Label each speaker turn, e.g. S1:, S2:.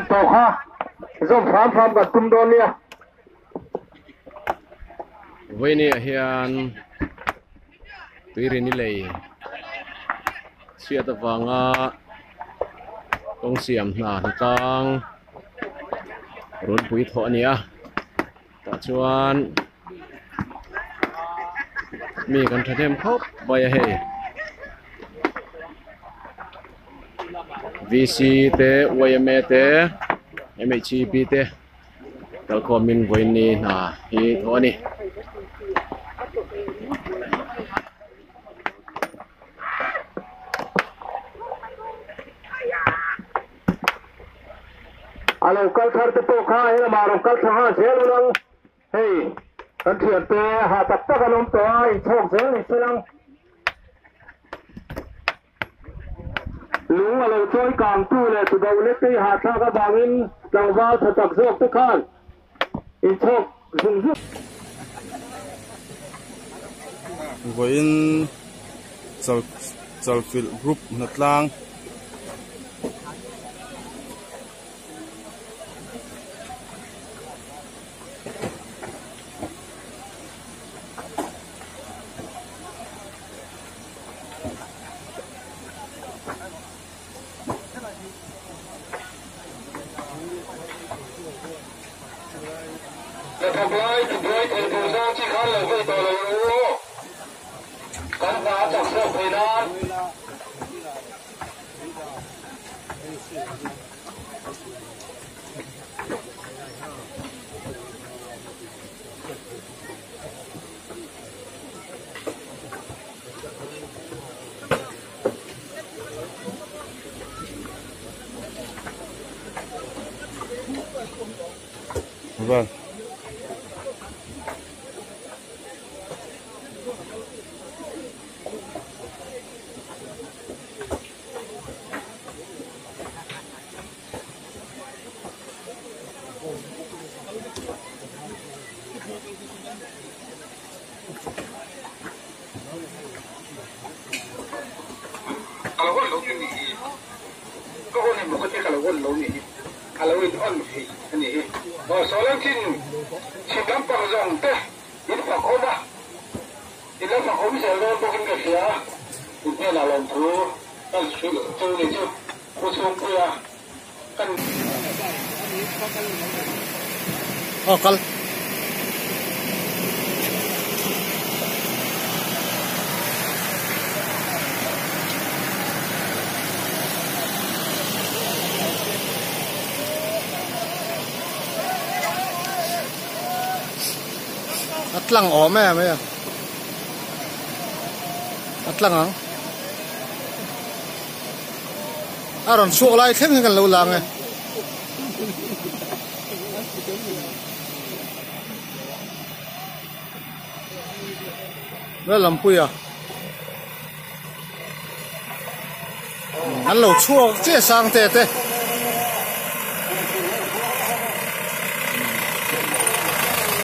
S1: tàu ha zoom phàm cả tum đôn nia
S2: Vawiin hian Tuirini lei siat awanga kong siam hna hnatlang run pui thaw ania ta chuan mi kan thathem khop bai a hei VC te YMA te MHP te Chalfilh Vawiin ni na hi thaw ani
S1: alo kal thar te pawh kha he maro kal tha zel lang hey kan thian te ha tak tak anom to in thawk zel ni selang lung alo choi kam tu le tu do le te ha tha ka bangin tangwa thatak zok te khan in thawk zung zung
S3: Vawiin Chalfilh Group hnatlang vâng
S1: solang chin chikam pang zong te in phuarkhawm a in la phuarkhawm se lo to kin ka sia in ne la lom thu kan chu ni chu ko chung pu ya kan
S3: kal hnatlang ôm à mấy à hnatlang à rồi suộc lại thêm cái lâu làng này đây làm pui à anh lâu suộc chết sang tệ tệ